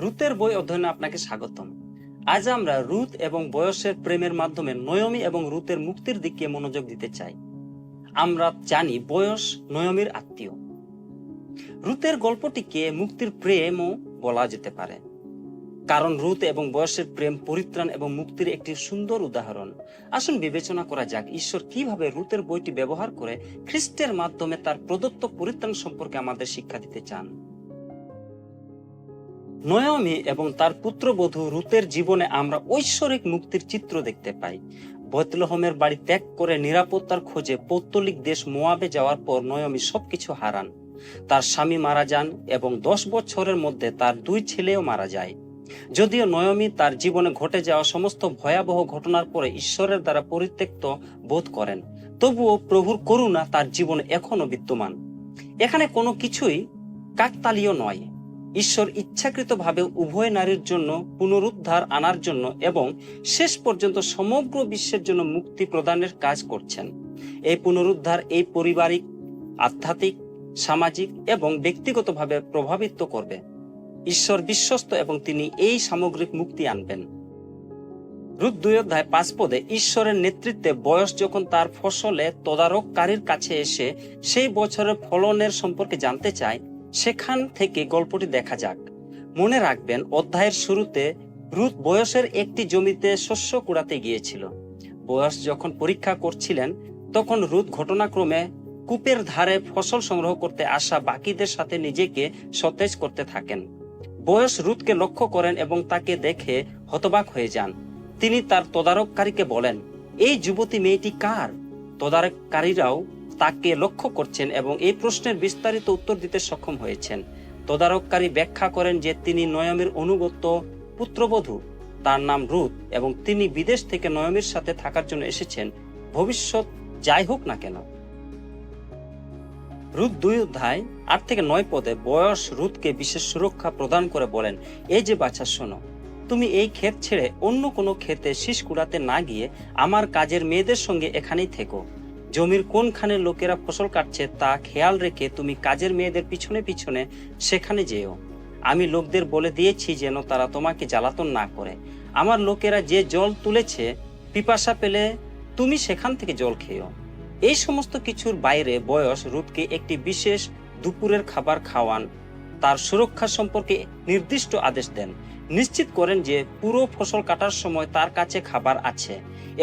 রুথের বই অধ্যয়নে আপনাকে স্বাগতম। আজ আমরা রুথ এবং বয়সের প্রেমের মাধ্যমে নয়মি এবং রুথের মুক্তির দিকে মনোযোগ দিতে চাই। আমরা জানি বয়স নয়মির আত্মীয়। রুথের গল্পটিকে মুক্তির প্রেমও বলা যেতে পারে, কারণ রুথ এবং বয়সের প্রেম পরিত্রাণ এবং মুক্তির একটি সুন্দর উদাহরণ। আসুন বিবেচনা করা যাক ঈশ্বর কিভাবে রুথের বইটি ব্যবহার করে খ্রিস্টের মাধ্যমে তার প্রদত্ত পরিত্রাণ সম্পর্কে আমাদের শিক্ষা দিতে চান। নয়মি এবং তার পুত্রবধূ রুথের জীবনে আমরা ঐশ্বরিক মুক্তির চিত্র দেখতে পাই। বেথলেহেমের বাড়ি ত্যাগ করে নিরাপত্তার খোঁজে পৌত্তলিক দেশ মোয়াবে যাওয়ার পর নয়মি সবকিছু হারান। তার স্বামী মারা যান এবং 10 বছরের মধ্যে তার 2 ছেলেও মারা যায়। যদিও নয়মি তার জীবনে ঘটে যাওয়া সমস্ত ভয়াবহ ঘটনার পরে ঈশ্বরের দ্বারা পরিত্যক্ত বোধ করেন, তবুও প্রভুর করুণা তার জীবনে এখনো বিদ্যমান। এখানে কোনো কিছুই কাকতালীয় নয়। ঈশ্বর ইচ্ছাকৃতভাবে উভয় নারীর জন্য পুনরুদ্ধার আনার জন্য এবং শেষ পর্যন্ত সমগ্র বিশ্বের জন্য মুক্তি প্রদানের কাজ করছেন। এই পুনরুদ্ধার এই পারিবারিক, আধ্যাত্মিক, সামাজিক এবং ব্যক্তিগতভাবে প্রভাবিত করবে। ঈশ্বর বিশ্বস্ত এবং তিনি এই সামগ্রিক মুক্তি আনবেন। রুথ 2:5 ঈশ্বরের নেতৃত্বে বয়স যখন তার ফসলে তদারককারীর কাছে এসে সেই বছরের ফলনের সম্পর্কে জানতে চায়, সেখান থেকে গল্পটি দেখা যাক। মনে রাখবেন, অধ্যায়ের শুরুতে রুথ বয়সের একটি জমিতে শস্য কুড়াতে গিয়েছিল। বয়স যখন পরীক্ষা করছিলেন, তখন রুথ ঘটনাক্রমে কূপের ধারে ফসল সংগ্রহ করতে আসা বাকিদের সাথে নিজেকে সতেজ করতে থাকেন। বয়স রুথকে লক্ষ্য করেন এবং তাকে দেখে হতবাক হয়ে যান। তিনি তার তদারককারীকে বলেন, এই যুবতী মেয়েটি কার? তদারককারীরাও তাকে লক্ষ্য করছেন এবং এই প্রশ্নের বিস্তারিত উত্তর দিতে সক্ষম হয়েছেন। তদারককারী ব্যাখ্যা করেন যে তিনি নয়মির অনুগত পুত্রবধূ, তার নাম রুথ এবং তিনি বিদেশ থেকে নয়মির সাথে থাকার জন্য এসেছেন, ভবিষ্যৎ যাই হোক না কেন। রুথ 2:8-9 বয়স রুথকে বিশেষ সুরক্ষা প্রদান করে বলেন, এই যে বাছা, শোনো, তুমি এই ক্ষেত ছেড়ে অন্য কোনো ক্ষেতে শীষ কুড়াতে না গিয়ে আমার কাজের মেয়েদের সঙ্গে এখানেই থেকো। জমির কোনখানে লোকেরা ফসল কাটছে তা খেয়াল রেখে তুমি কাজের মেয়েদের পিছনে পিছনে সেখানে যেও। আমি লোকদের বলে দিয়েছি যেন তারা তোমাকে জ্বালাতন না করে। আমার লোকেরা যে জল তুলেছে, পিপাসা পেলে তুমি সেখান থেকে জল খেও। এই সমস্ত কিছুর বাইরে বয়স রুথকে একটি বিশেষ দুপুরের খাবার খাওয়ান, তার সুরক্ষা সম্পর্কে নির্দিষ্ট আদেশ দেন, নিশ্চিত করেন যে পুরো ফসল কাটার সময় তার কাছে খাবার আছে।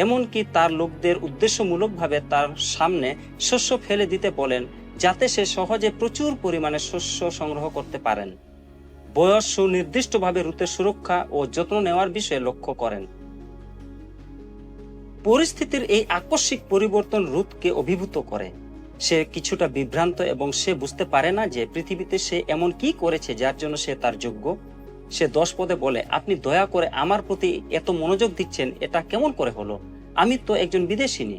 এমনকি তার লোকদের উদ্দেশ্যমূলকভাবে তার সামনে শস্য ফেলে দিতে বলেন, যাতে সে সহজে প্রচুর পরিমাণে শস্য সংগ্রহ করতে পারেন। বয়স সুনির্দিষ্টভাবে রুথের সুরক্ষা ও যত্ন নেওয়ার বিষয়ে লক্ষ্য করেন। পরিস্থিতির এই আকস্মিক পরিবর্তন রুথকে অভিভূত করে। সে কিছুটা বিভ্রান্ত এবং সে বুঝতে পারে না যে পৃথিবীতে সে এমন কি করেছে যার জন্য সে তার যোগ্য। সে 10 বলে, আপনি দয়া করে আমার প্রতি এত মনোযোগ দিচ্ছেন, এটা কেমন করে হলো? আমি তো একজন বিদেশিনী।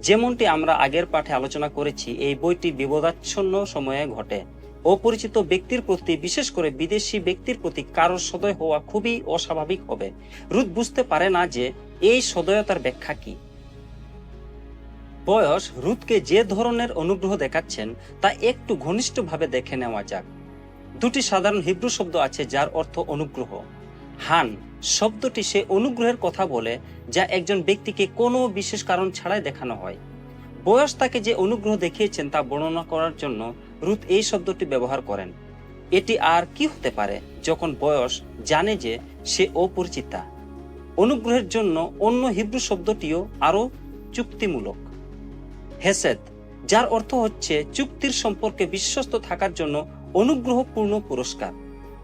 যেমনটি আমরা আগের পাঠে আলোচনা করেছি, এই বইটি বিপদাচ্ছন্ন সময়ে ঘটে। অপরিচিত ব্যক্তির প্রতি, বিশেষ করে বিদেশি ব্যক্তির প্রতি কারোর সদয় হওয়া খুবই অস্বাভাবিক হবে। রুথ বুঝতে পারে না যে এই সদয়তার ব্যাখ্যা কি। বয়স রুথকে যে ধরনের অনুগ্রহ দেখাচ্ছেন তা একটু ঘনিষ্ঠভাবে দেখে নেওয়া যাক। 2টি সাধারণ হিব্রু শব্দ আছে যার অর্থ অনুগ্রহ। হান শব্দটি সে অনুগ্রহের কথা বলে যা একজন ব্যক্তিকে কোনো বিশেষ কারণ ছাড়াই দেখানো হয়। বয়স তাকে যে অনুগ্রহ দেখিয়েছেন তা বর্ণনা করার জন্য রুথ এই শব্দটি ব্যবহার করেন। এটি আর কি হতে পারে যখন বয়স জানে যে সে অপরিচিতা। অনুগ্রহের জন্য অন্য হিব্রু শব্দটিও আরো চুক্তিমূলক, হেসেদ, যার অর্থ হচ্ছে চুক্তির সম্পর্কে বিশ্বস্ত থাকার জন্য অনুগ্রহপূর্ণ পুরস্কার।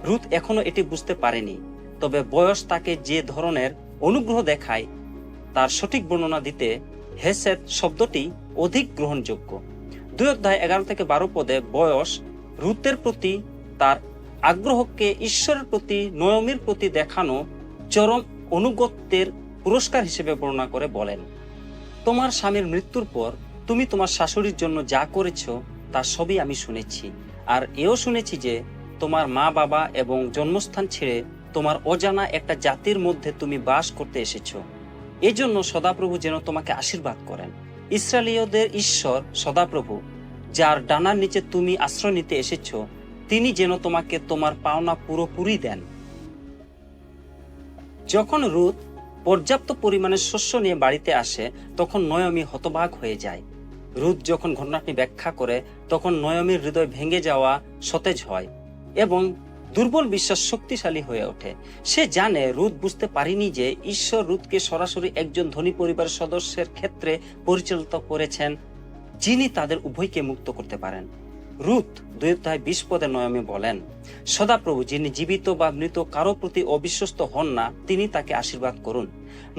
রুথ এখনো এটি বুঝতে পারেনি, তবে বয়স তাকে যে ধরনের অনুগ্রহ দেখায় তার সঠিক বর্ণনা দিতে হেসেদ শব্দটি অধিক গ্রহণযোগ্য। 2:11-12 বয়স রুথের প্রতি তার আগ্রহকে ঈশ্বরের প্রতি, নয়মির প্রতি দেখানো চরম অনুগত্যের পুরস্কার হিসেবে বর্ণনা করে বলেন, তোমার স্বামীর মৃত্যুর পর তুমি তোমার শাশুড়ির জন্য যা করেছ তা সবই আমি শুনেছি, আর এও শুনেছি যে তোমার মা বাবা এবং জন্মস্থান ছেড়ে তোমার অজানা একটা জাতির মধ্যে তুমি বাস করতে এসেছো। এজন্য সদাপ্রভু যেন তোমাকে আশীর্বাদ করেন। ইসরায়েলীয়দের ঈশ্বর সদাপ্রভু, যার ডানার নিচে তুমি আশ্রয় নিতে এসেছো, তিনি যেন তোমাকে তোমার পাওনা পুরোপুরি দেন। যখন রুথ পর্যাপ্ত পরিমাণে শস্য নিয়ে বাড়িতে আসে তখন নয়মি হতবাক হয়ে যায়। রুথ যখন ঘটনাটি ব্যাখ্যা করে তখন নয়মির হৃদয় ভেঙে যাওয়া সতেজ হয় এবং দুর্বল বিশ্বাস শক্তিশালী হয়ে ওঠে। সে জানে রুথ বুঝতে পারেনি যে ঈশ্বর রুথকে সরাসরি একজন ধনী পরিবারের সদস্যের ক্ষেত্রে পরিচালিত করেছেন, যিনি তাদের উভয়কে মুক্ত করতে পারেন। রুথ 2:20 নয়মি বলেন, সদাপ্রভু যিনি জীবিত বা মৃত কারো প্রতি অবিশ্বস্ত হন না, তিনি তাকে আশীর্বাদ করুন।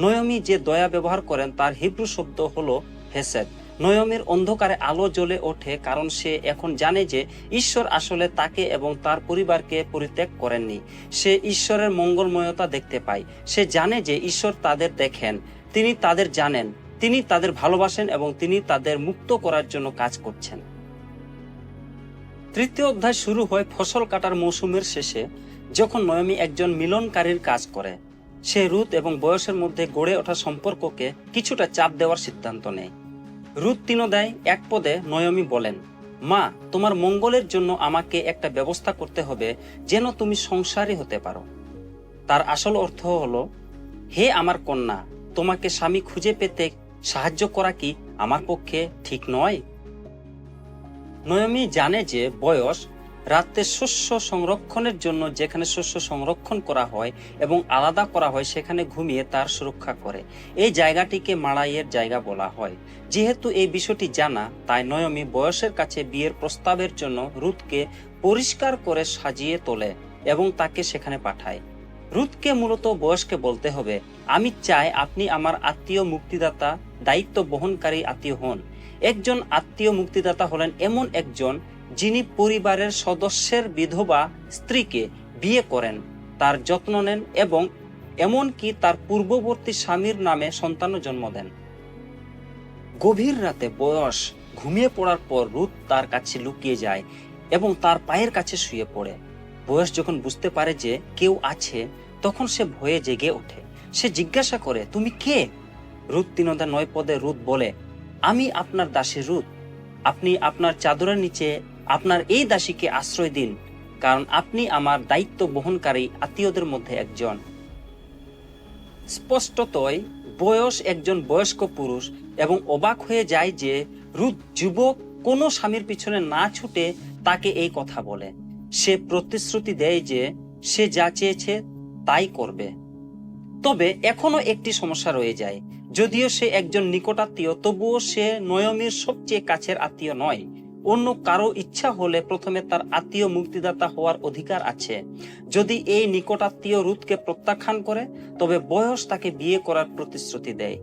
নয়মি যে দয়া ব্যবহার করেন তার হিব্রু শব্দ হলো হেসেদ। নয়মির অন্ধকারে আলো জ্বলে ওঠে কারণ সে এখন জানে যে ঈশ্বর আসলে তাকে এবং তার পরিবারকে পরিত্যাগ করেননি। সে ঈশ্বরের মঙ্গলময়তা দেখতে পায়। সে জানে যে ঈশ্বর তাদের দেখেন, তিনি তাদের জানেন, তিনি তাদের ভালোবাসেন এবং তিনি তাদের মুক্ত করার জন্য কাজ করছেন। তৃতীয় অধ্যায় শুরু হয় ফসল কাটার মৌসুমের শেষে, যখন নয়মি একজন মিলনকারীর কাজ করে। সে রুথ এবং বয়সের মধ্যে গড়ে ওঠা সম্পর্ককে কিছুটা চাপ দেওয়ার সিদ্ধান্ত নেয়। রুথ 3:1 নয়মি বলেন, মা, তোমার মঙ্গলের জন্য আমাকে একটা ব্যবস্থা করতে হবে যেন তুমি সংসারী হতে পারো। তার আসল অর্থ হলো, হে আমার কন্যা, তোমাকে স্বামী খুঁজে পেতে সাহায্য করা কি আমার পক্ষে ঠিক নয়? নয়মি জানে যে বয়স রাতে শস্য সংরক্ষণের জন্য যেখানে শস্য সংরক্ষণ করা হয় এবং আলাদা করা হয় সেখানে ঘুমিয়ে তার সুরক্ষা করে। এই জায়গাটিকে মাড়াইয়ের জায়গা বলা হয়। যেহেতু এই বিষয়টি জানা, তাই নয়মি বয়সের কাছে বিয়ের প্রস্তাবের জন্য রুথকে পরিষ্কার করে সাজিয়ে তোলে এবং তাকে সেখানে পাঠায়। রুথকে মূলত বয়সকে বলতে হবে, আমি চাই আপনি আমার আত্মীয় মুক্তিদাতা, দায়িত্ব বহনকারী আত্মীয় হন। একজন আত্মীয় মুক্তিদাতা হলেন এমন একজন যিনি পরিবারের সদস্যের বিধবা স্ত্রীকে বিয়ে করেন, তার যত্ন নেন এবং এমনকি তার পূর্ববর্তী স্বামীর নামে সন্তানও জন্ম দেন। গভীর রাতে বয়স ঘুমিয়ে পড়ার পর রুথ তার কাছে লুকিয়ে যায় এবং তার পায়ের কাছে শুয়ে পড়ে। বয়স যখন বুঝতে পারে যে কেউ আছে তখন সে ভয়ে জেগে ওঠে। সে জিজ্ঞাসা করে, তুমি কে? রুথ 3:9 রুথ বলে, আমি আপনার দাসী রুথ। আপনি আপনার চাদরের নিচে আপনার এই দাসীকে আশ্রয় দিন, কারণ আপনি আমার দায়িত্ব বহনকারী আত্মীয়দের মধ্যে একজন। স্পষ্টতই বয়স একজন বয়স্ক পুরুষ এবং অবাক হয়ে যায় যে রুথ যুবক কোনো স্বামীর পিছনে না ছুটে তাকে এই কথা বলে। সে প্রতিশ্রুতি দেয় যে সে যা চেয়েছে তাই করবে। তবে এখনো একটি সমস্যা রয়ে যায়। যদিও সে একজন নিকটাত্মীয়, তবুও সে নয়মির সবচেয়ে কাছের আত্মীয় নয়। অন্য কারো ইচ্ছা হলে প্রথমে তার আত্মীয় মুক্তিদাতা হওয়ার অধিকার আছে। যদি এই নিকটাত্মীয় রুথকে প্রত্যাখ্যান করে, তবে বয়স তাকে বিয়ে করার প্রতিশ্রুতি দেয়।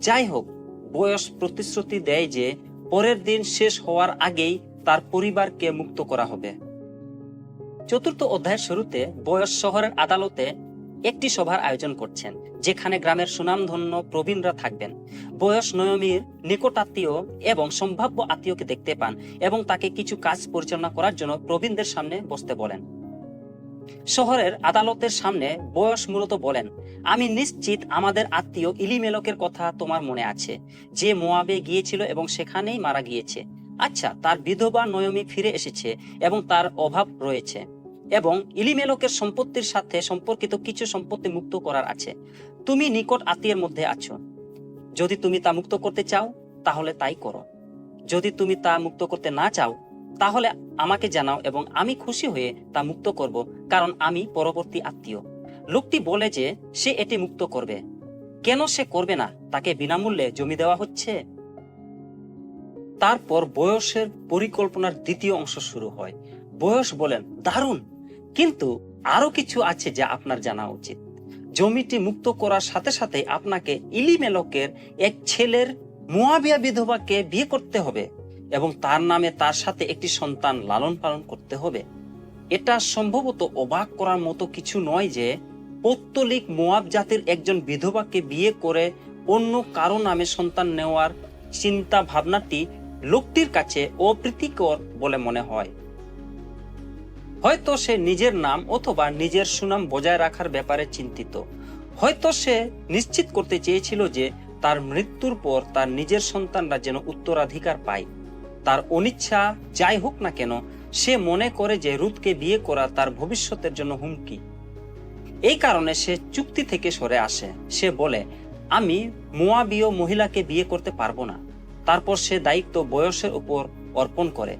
যাই হোক, বয়স প্রতিশ্রুতি দেয় যে পরের দিন শেষ হওয়ার আগেই তার পরিবারকে মুক্ত করা হবে। চতুর্থ অধ্যায়ের শুরুতে বয়স শহরের আদালতে একটি সভার আয়োজন করছেন, যেখানে গ্রামের সুনামধন্য প্রবীণরা থাকবেন। বয়স নয়মির নিকটাত্মীয় এবং সম্ভাব্য আত্মীয়কে দেখতে পান এবং তাকে কিছু কাজ পরিচালনা করার জন্য প্রবীণদের সামনে বসতে বলেন। শহরের আদালতের সামনে বয়স মূলত বলেন, আমি নিশ্চিত আমাদের আত্মীয় ইলিমেলকের কথা তোমার মনে আছে, যে মোয়াবে গিয়েছিল এবং সেখানেই মারা গিয়েছে। আচ্ছা, তার বিধবা নয়মি ফিরে এসেছে এবং তার অভাব রয়েছে এবং ইলিমেলকের সম্পত্তির সাথে সম্পর্কিত কিছু সম্পত্তি মুক্ত করার আছে। তুমি নিকট আত্মীয়ের মধ্যে আছো। যদি তুমি তা মুক্ত করতে চাও তাহলে তাই করো। যদি তুমি তা মুক্ত করতে না চাও তাহলে আমাকে জানাও এবং আমি খুশি হয়ে তা মুক্ত করব, কারণ আমি পরবর্তী আত্মীয়। লোকটি বলে যে সে এটি মুক্ত করবে। কেন সে করবে না? তাকে বিনামূল্যে জমি দেওয়া হচ্ছে। তারপর বয়সের পরিকল্পনার দ্বিতীয় অংশ শুরু হয়। বয়স বলেন, দারুণ, কিন্তু আরো কিছু আছে যা আপনার জানা উচিত। জমিটি মুক্ত করার সাথে সাথে আপনাকে ইলিমেলকের এক ছেলের মোয়াবিয়া বিধবাকে বিয়ে করতে হবে এবং তার নামে তার সাথে একটি সন্তান লালন পালন করতে হবে। এটা সম্ভবত অবাক করার মতো কিছু নয় যে পৌত্তলিক মোয়াব জাতির একজন বিধবাকে বিয়ে করে অন্য কারো নামে সন্তান নেওয়ার চিন্তা ভাবনাটি লোকটির কাছে অপ্রীতিকর বলে মনে হয়। হয়তো সে নিজের নাম অথবা নিজের সুনাম বজায় রাখার ব্যাপারে চিন্তিত। হয়তো সে নিশ্চিত করতে চেয়েছিল যে তার মৃত্যুর পর তার নিজের সন্তানরা যেন উত্তরাধিকার পায়। তার অনিচ্ছা যাই হোক না কেন, সে মনে করে যে রুথকে বিয়ে করা তার ভবিষ্যতের জন্য হুমকি। এই কারণে সে চুক্তি থেকে সরে আসে। সে বলে, আমি মোয়াবীয় মহিলাকে বিয়ে করতে পারবো না। তারপর সে দায়িত্ব বয়সের উপর অর্পণ করে,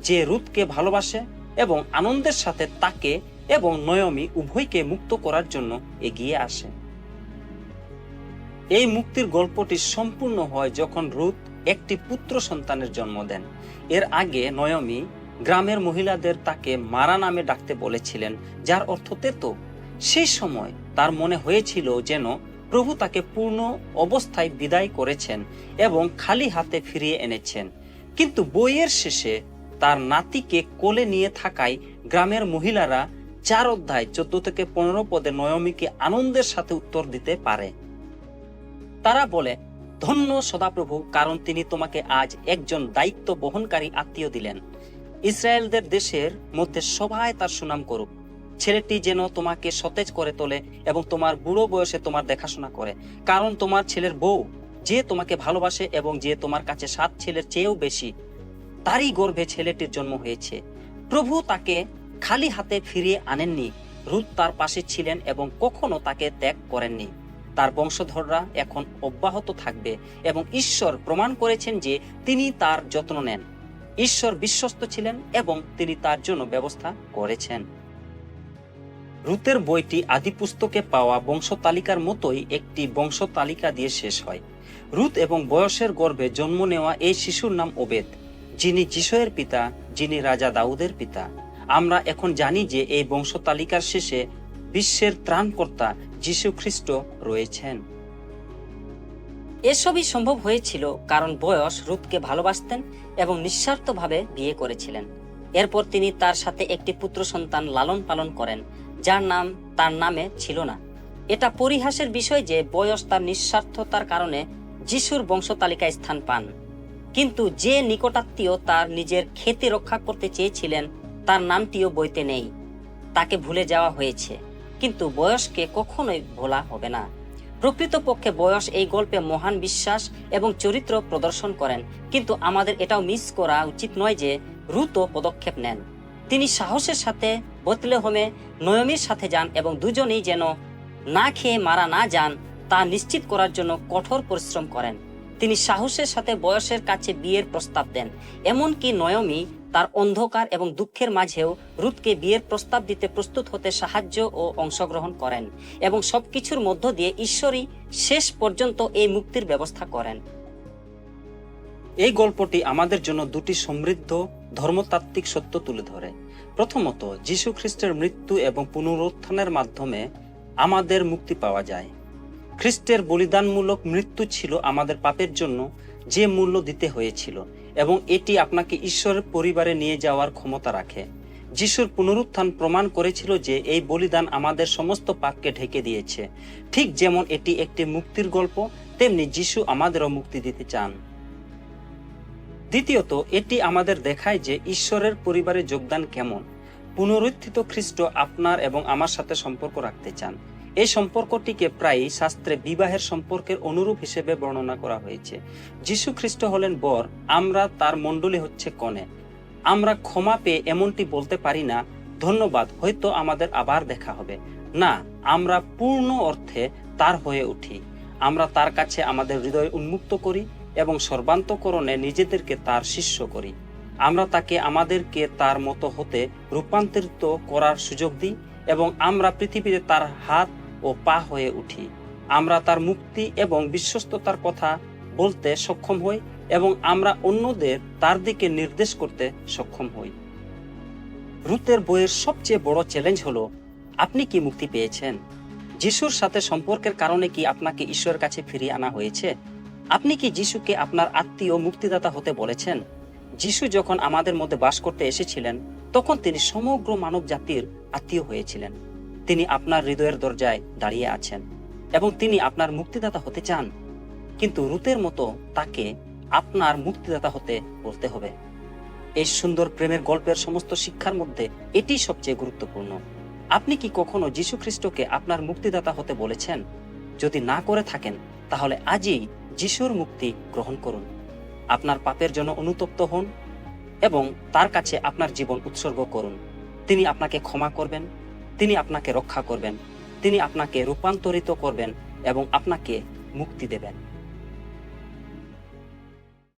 যে রুথকে ভালোবাসে এবং আনন্দের সাথে তাকে এবং নয়মি উভয়কে মুক্ত করার জন্য এগিয়ে আসে। এই মুক্তির গল্পটি সম্পূর্ণ হয় যখন রুথ একটি পুত্র সন্তানের জন্ম দেন। এর আগে নয়মি গ্রামের মহিলাদের তাকে মারা নামে ডাকতে বলেছিলেন, যার অর্থ তেতো। সেই সময় তার মনে হয়েছিল যেন প্রভু তাকে পূর্ণ অবস্থায় বিদায় করেছেন এবং খালি হাতে ফিরিয়ে এনেছেন। কিন্তু বইয়ের শেষে তার নাতিকে কোলে নিয়ে থাকায় গ্রামের মহিলারা 4 অধ্যায় 14 থেকে 15 পদে নয়মিকে আনন্দের সাথে উত্তর দিতে পারে। তারা বলে, ধন্য সদাপ্রভু, কারণ তিনি তোমাকে আজ একজন দায়িত্ব বহনকারী আত্মীয় দিলেন। ইসরায়েলদের দেশের মধ্যে সবাই তার সুনাম করুক। ছেলেটি যেন তোমাকে সতেজ করে তোলে এবং তোমার বুড়ো বয়সে তোমার দেখাশোনা করে, কারণ তোমার ছেলের বউ যে তোমাকে ভালোবাসে এবং যে তোমার কাছে 7 ছেলের চেয়েও বেশি, তারই গর্ভে ছেলেটির জন্ম হয়েছে। প্রভু তাকে খালি হাতে ফিরিয়ে আনেননি। রুথ তার পাশে ছিলেন এবং কখনো তাকে ত্যাগ করেননি। তার বংশধররা এখন অব্যাহত থাকবে এবং ঈশ্বর প্রমাণ করেছেন যে তিনি তার যত্ন নেন। ঈশ্বর বিশ্বস্ত ছিলেন এবং তিনি তার জন্য ব্যবস্থা করেছেন। রুথের বইটি আদি পুস্তকে পাওয়া বংশ তালিকার মতোই একটি বংশ তালিকা দিয়ে শেষ হয়। রুথ এবং বয়সের গর্ভে জন্ম নেওয়া এই শিশুর নাম ওবেদ, যিনি যিশয়ের পিতা, যিনি রাজা দাউদের পিতা। আমরা এখন জানি যে এই বংশ তালিকার শেষে বিশ্বের ত্রাণকর্তা যীশু খ্রিস্ট রয়েছেন। এসবই সম্ভব হয়েছিল কারণ বয়স রুথকে ভালোবাসতেন এবং নিঃস্বার্থভাবে বিয়ে করেছিলেন। এরপর তিনি তার সাথে একটি পুত্র সন্তান লালন পালন করেন, যার নাম তার নামে ছিল না। এটা পরিহাসের বিষয় যে বয়স তার নিঃস্বার্থতার কারণে যিশুর বংশ তালিকায় স্থান পান, কিন্তু যে নিকটাত্মীয় তার নিজের খ্যাতি রক্ষা করতে চেয়েছিলেন তার নামটিও বইতে নেই। তাকে ভুলে যাওয়া হয়েছে, কিন্তু বয়সকে কখনোই ভোলা হবে না। প্রকৃতপক্ষে বয়স এই গল্পে মহান বিশ্বাস এবং চরিত্র প্রদর্শন করেন, কিন্তু আমাদের এটাও মিস করা উচিত নয় যে রুথও পদক্ষেপ নেন। তিনি সাহসের সাথে বেথলেহেমে নয়মির সাথে যান এবং দুজনেই যেন না খেয়ে মারা না যান তা নিশ্চিত করার জন্য কঠোর পরিশ্রম করেন। তিনি সাহসের সাথে বয়সের কাছে বিয়ের প্রস্তাব দেন, এমনকি নয়মি তার অন্ধকার এবং দুঃখের মাঝেও রুথকে বিয়ের প্রস্তাব দিতে প্রস্তুত হতে সাহায্য ও অংশগ্রহণ করেন, এবং সবকিছুর মধ্য দিয়ে ঈশ্বরই শেষ পর্যন্ত এই মুক্তির ব্যবস্থা করেন। এই গল্পটি আমাদের জন্য দুটি সমৃদ্ধ ধর্মতাত্ত্বিক সত্য তুলে ধরে। প্রথমত, যীশু খ্রিস্টের মৃত্যু এবং পুনরুত্থানের মাধ্যমে আমাদের মুক্তি পাওয়া যায়। খ্রিস্টের বলিদানমূলক মৃত্যু ছিল আমাদের পাপের জন্য যে মূল্য দিতে হয়েছিল, এবং এটি আপনাকে ঈশ্বরের পরিবারে নিয়ে যাওয়ার ক্ষমতা রাখে। যিশুর পুনরুত্থান প্রমাণ করেছিল যে এই বলিদান আমাদের সমস্ত পাপকে ঢেকে দিয়েছে। ঠিক যেমন এটি একটি মুক্তির গল্প, তেমনি যিশু আমাদেরও মুক্তি দিতে চান। দ্বিতীয়ত, এটি আমাদের দেখায় যে ঈশ্বরের পরিবারে যোগদান কেমন। পুনরুত্থিত খ্রিস্ট আপনার এবং আমার সাথে সম্পর্ক রাখতে চান। এই সম্পর্কটিকে প্রায়ই শাস্ত্রে বিবাহের সম্পর্কের অনুরূপ হিসেবে বর্ণনা করা হয়েছে। যীশু খ্রিস্ট হলেন বর, আমরা তার মণ্ডলী হচ্ছে কনে। আমরা ক্ষমা পেয়ে এমনটি বলতে পারি না, ধন্যবাদ, হয়তো আমাদের আবার দেখা হবে। না, আমরা পূর্ণ অর্থে তার হয়ে উঠি। আমরা তার কাছে আমাদের হৃদয় উন্মুক্ত করি এবং সর্বান্তকরণে নিজেদেরকে তার শিষ্য করি। আমরা তাকে আমাদেরকে তার মতো হতে রূপান্তরিত করার সুযোগ দিই এবং আমরা পৃথিবীতে তার হাত ও পা হয়ে উঠি। আমরা তার মুক্তি এবং বিশ্বস্ততার কথা বলতে সক্ষম হই এবং আমরা অন্যদের তার দিকে নির্দেশ করতে সক্ষম হই। রুথের বইয়ের সবচেয়ে বড় চ্যালেঞ্জ হলো, আপনি কি মুক্তি পেয়েছেন? যিশুর সাথে সম্পর্কের কারণে কি আপনাকে ঈশ্বরের কাছে ফিরিয়ে আনা হয়েছে? আপনি কি যিশুকে আপনার আত্মীয় মুক্তিদাতা হতে বলেছেন? যিশু যখন আমাদের মধ্যে বাস করতে এসেছিলেন, তখন তিনি সমগ্র মানব জাতির আত্মীয় হয়েছিলেন। তিনি আপনার হৃদয়ের দরজায় দাঁড়িয়ে আছেন এবং তিনি আপনার মুক্তিদাতা হতে চান। কিন্তু রুথের মতো তাকে আপনার মুক্তিদাতা হতে বলতে হবে। এই সুন্দর প্রেমের গল্পের সমস্ত শিক্ষার মধ্যে এটি সবচেয়ে গুরুত্বপূর্ণ। আপনি কি কখনো যীশু খ্রিস্টকে আপনার মুক্তিদাতা হতে বলেছেন? যদি না করে থাকেন, তাহলে আজই যিশুর মুক্তি গ্রহণ করুন। আপনার পাপের জন্য অনুতপ্ত হন এবং তার কাছে আপনার জীবন উৎসর্গ করুন। তিনি আপনাকে ক্ষমা করবেন, তিনি আপনাকে রক্ষা করবেন, তিনি আপনাকে রূপান্তরিত করবেন এবং আপনাকে মুক্তি দেবেন।